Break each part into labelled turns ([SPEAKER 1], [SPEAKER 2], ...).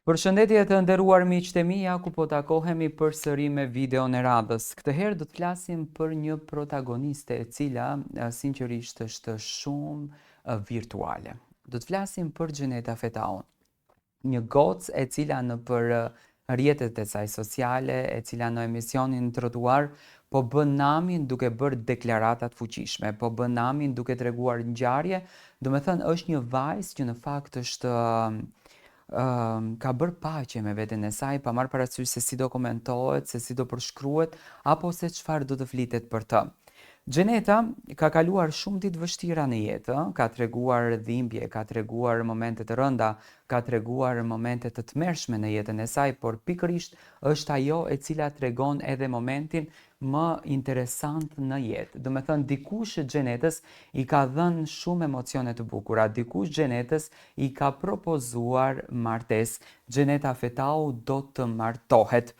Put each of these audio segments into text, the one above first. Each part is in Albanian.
[SPEAKER 1] Përshëndetje të nderuar miqtë e mi, ja ku po takohemi përsëri me videon e radhës. Këtë herë do të flasim për një protagoniste e cila sinqerisht është shumë virtuale. Do të flasim për Gjeneta Fetaun, një gocë e cila në për rrjetet e saj sociale, e cila në emisionin Trotuar po bën namin duke bërë deklarata të fuqishme, po bën namin duke treguar ngjarje, do me thënë është një vajzë që në fakt është ka bërë paqe me veten e saj, pa marrë parasysh se si do komentohet, se si do përshkruhet, apo se çfarë do të flitet për të. Gjeneta ka kaluar shumë ditë vështira në jetë, ka treguar dhimbje, ka treguar momente të rënda, ka treguar momente të tmerrshme në jetën e saj, por pikërisht është ajo e cila tregon edhe momentin më interesant në jetë. Do me thënë, dikush Gjenetës i ka dhënë shumë emocione të bukura, dikush Gjenetës i ka propozuar martesë. Gjeneta Fetau do të martohet.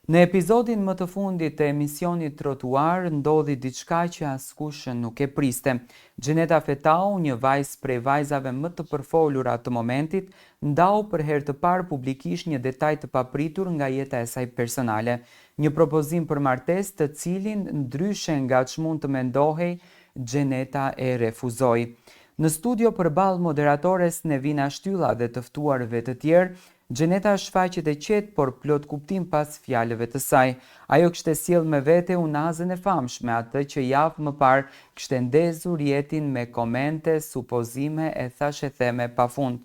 [SPEAKER 1] Në episodin më të fundit të emisionit Trotuar ndodhi diçka që askush nuk e priste. Gjeneta Fetau, një vajzë prej vajzave më të përfolura të momentit, ndau për herë të parë publikisht një detaj të papritur nga jeta e saj personale, një propozim për martesë të cilin ndryshe nga ç'mund të mendohej, Gjeneta e refuzoi. Në studio përballë moderatores Nevina Shtylla dhe të ftuarve të tjerë, Gjeneta shfaqet e qetë, por plot kuptim pas fjalëve të saj. Ajo kishte sjell me vete unazën e famshme, atë që javë më parë kishte ndezur jetin me komente, supozime e thashë theme pafund.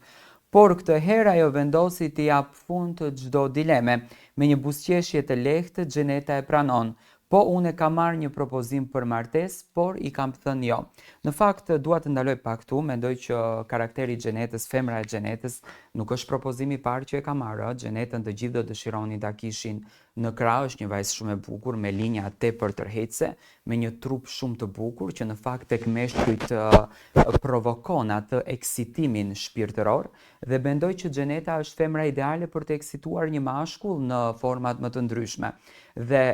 [SPEAKER 1] Por këtë herë ajo vendosi të jap fund të çdo dileme. Me një buzëqeshje të lehtë, Gjeneta e pranon. Po unë kam marrë një propozim për martesë, por i kam thënë jo. Në fakt, dua të ndaloj pak këtu, mendoj që karakteri i Gjenetës, femra e Gjenetës, nuk është propozimi i parë që e ka marrë. Gjenetën të gjithë do dëshironin ta kishin në krah, është një vajzë shumë e bukur, me linja tepër tërheqëse, me një trup shumë të bukur, që në fakt tek meshkujt provokon atë eksitimin shpirtëror, dhe mendoj që Gjeneta është femra ideale për të eksituar një mashkull në format më të ndryshme. Dhe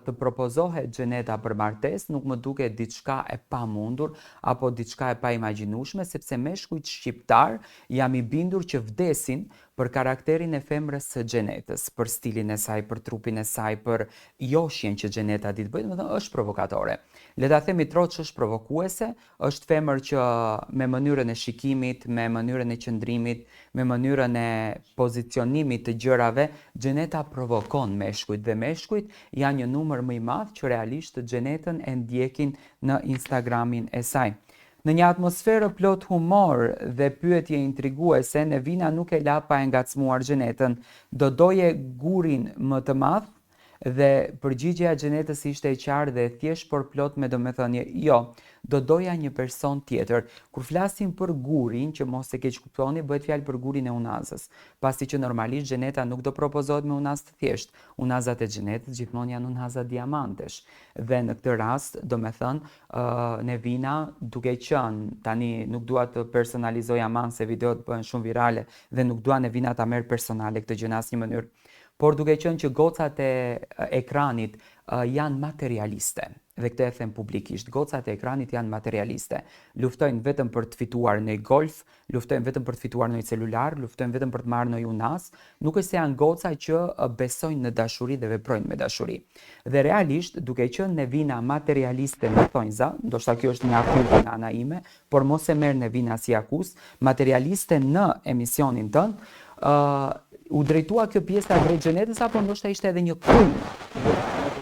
[SPEAKER 1] të propozohet Gjeneta për martesë nuk më duket diçka e pamundur apo diçka e paimagjinueshme, sepse meshkujt shqiptar jam i bindur që vdesin për karakterin e femrës së Gjenetës, për stilin e saj, për trupin e saj, për joshjen që Gjeneta ditë bëjë, domethënë është provokatore. Le ta themi troç është provokuese, është femër që me mënyrën e shikimit, me mënyrën e qëndrimit, me mënyrën e pozicionimit të gjërave, Gjeneta provokon meshkujt dhe meshkujt janë një numër më i madh që realisht Gjenetën e ndjekin në Instagramin e saj. Në një atmosferë plot humor dhe pyetje intriguese, Nevina nuk e la pa e ngacmuar Gjenetën. Do doje gurin më të madh? Dhe përgjigjja e Gjenetës ishte e qartë dhe e thjeshtë, por plot me domethënie jo, do doja një person tjetër. Kur flasim për gurin, që mos e keq kuptoni, bëhet fjalë për gurin e unazës, pasi që normalisht Gjeneta nuk do propozohet me unazë të thjeshtë. Unazat e Gjenetës gjithmonë janë unaza diamantesh. Dhe në këtë rast, domethënë Nevina, duke qenë tani nuk dua të personalizoj aman se videot bëhen shumë virale dhe nuk dua Nevina ta merr personale këtë gjë në asnjë mënyrë. Por duke qenë që gocat e ekranit janë materialiste, dhe këtë e them publikisht, gocat e ekranit janë materialiste, luftojnë vetëm për të fituar në golf, luftojnë vetëm për të fituar në celular, luftojnë vetëm për të marrë në unaz, nuk është se janë goca që besojnë në dashuri dhe veprojnë me dashuri. Dhe realisht, duke qenë Nevina materialiste në thonjza, ndoshta kjo është një akuzë nga ana ime, por mos e merr Nevina si akuzë, materialiste në emisionin tënd, u drejtua kjo pjesa drejt Gjenetës, apo ndoshta ishte edhe një kujnë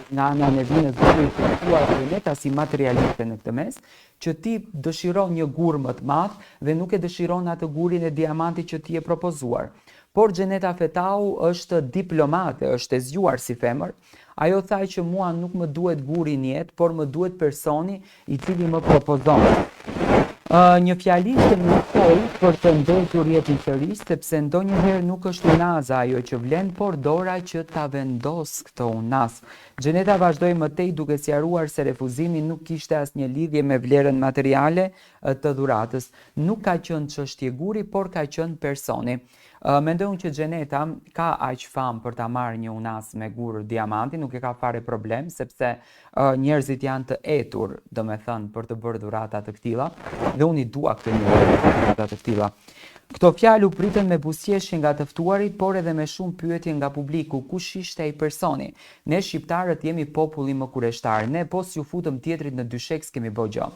[SPEAKER 1] nga ana e Nevinës duke i trajtuar Gjeneta si materialiste në këtë mes, që ti dëshiron një gur më të madh dhe nuk e dëshiron atë gurin e diamantit që ti e propozuar. Por Gjeneta Fetau është diplomate, është e zgjuar si femër. Ajo tha që mua nuk më duhet guri në jetë, por më duhet personi i cili më propozon. Një fjali që më thoj për të ndezur jetin sërish, sepse ndonjëherë nuk është unaza ajo që vlen, por dora që ta vendos këtë unaz. Gjeneta vazhdoi mëtej duke sqaruar se refuzimi nuk kishte asnjë lidhje me vlerën materiale të dhuratës. Nuk ka qenë çështje guri, por ka qenë personi. Mendoj që Gjeneta ka aq famë për ta marrë një unaz me gur diamanti, nuk e ka fare problem, sepse njerëzit janë të etur, domethënë, për të bërë dhurata të këtilla, dhe unë i dua këtë një dhurata të këtilla. Këto fjalë u pritën me buzëqeshje nga të ftuarit, por edhe me shumë pyetje nga publiku, kush ishte ai personi? Ne shqiptarët jemi populli më kureshtar, ne pos ju futëm tjetrit në dyshek s'kemi bë gjë.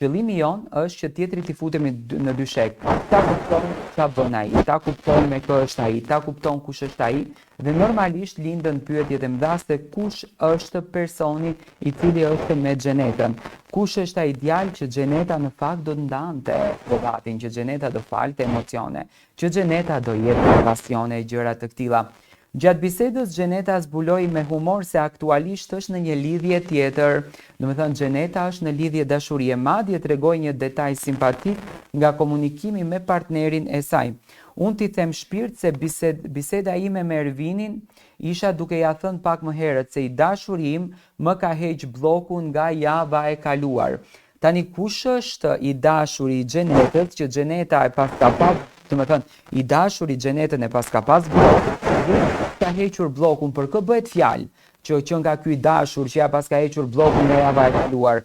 [SPEAKER 1] Qëllimi jon është që tjetrit i futemi në dyshek. Ta kupton ç'a bën ai, ta kupton me kë është ai, ta kupton kush është ai, dhe normalisht lindën pyetjet e mëdha se kush është personi i cili është me Xhenetën. Kush është ai djalë që Xheneta në fakt do të ndante bogatin, që Xheneta do falte emocione, që Xheneta do jepte pasione e gjëra të këtilla. Gjatë bisedës Xheneta zbuloi me humor se aktualisht është në një lidhje tjetër. Domethënë Xheneta është në lidhje dashurie, madje tregoi një detaj simpatik nga komunikimi me partnerin e saj. Unë t'i them shpirt se biseda ime me Ervinin isha duke ja thënë pak më herët se i dashuri im më ka heq bllokun nga java e kaluar. Tani kush është i dashuri i Xhenetës që Xheneta e paska pas, domethënë i dashuri Xhenetën e paska pas bllokun, ka hequr bllokun, për kë bëhet fjalë që nga ky dashur që ja paska hequr bllokun nga java e kaluar.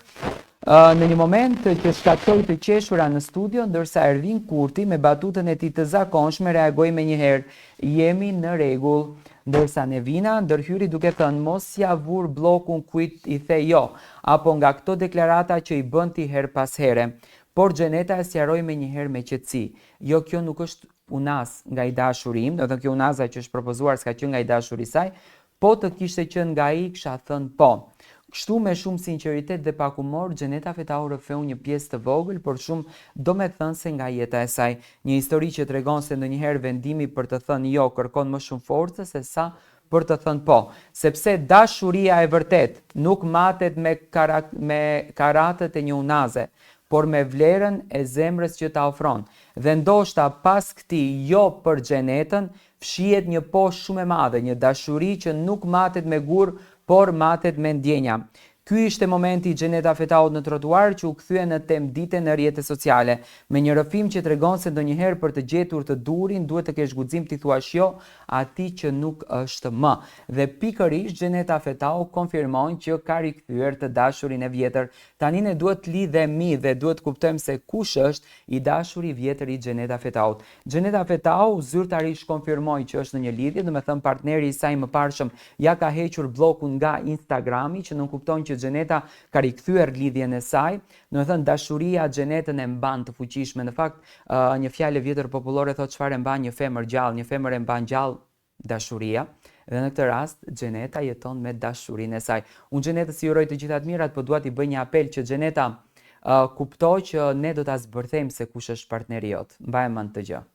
[SPEAKER 1] Në një moment që shkatoi të qeshura në studio, ndërsa Ervin Kurti me batutën e tij të zakonshme reagoi menjëherë, jemi në rregull, ndërsa Nevina ndërhyri duke thënë mos ja vur bllokun kujt i the jo, apo nga këto deklarata që i bën ti her pas here. Por Xheneta e sqaroi menjëherë me qetësi, jo, kjo nuk është unas nga i dashuri im, do të thënë kjo unaza që është propozuar s'ka qenë nga i dashuri i saj, po të kishte qenë nga ai kisha thënë po. Kështu me shumë sinqeritet dhe pak humor, Xheneta Fetau rrëfeu një pjesë të vogël, por shumë domethënëse nga jeta e saj. Një histori që tregon se ndonjëherë vendimi për të thënë jo kërkon më shumë forcë se sa për të thënë po, sepse dashuria e vërtet nuk matet me karatët e një unaze, por me vlerën e zemrës që ta ofron. Dhe ndoshta pas këtij jo për Xhenetën, fshihet një po shumë e madhe, një dashuri që nuk matet me gur, por matet me ndjenja. Ky ishte momenti i Xheneta Fetaut në trotuar që u kthye në temë dite në rrjetet sociale, me një rrëfim që tregon se ndonjëherë për të gjetur të durin duhet të kesh guxim t'i thuash jo atij që nuk është më. Dhe pikërisht Xheneta Fetau konfirmon që ka rikthyer të dashurin e vjetër. Tani ne duhet të lidhemi dhe duhet të kuptojmë se kush është i dashuri i vjetër i Xheneta Fetaut. Xheneta Fetau zyrtarisht konfirmoi që është në një lidhje, domethënë partneri i saj më parshëm ja ka hequr bllokun nga Instagrami, që nuk kupton që Xheneta ka rikthyer lidhjen e saj. Domethënë dashuria Xhenetën e mban të fuqishme. Në fakt, një fjalë vjetër popullore thotë çfarë mban një femër gjallë, një femër e mban gjallë dashuria. Dhe në këtë rast Xheneta jeton me dashurinë e saj. Unë Xhenetës i uroj të gjitha të mirat, por dua t'i bëj një apel që Xheneta kuptoj që ne do ta zbërthejmë se kush është partneri jot. Mbaj mend të gjë.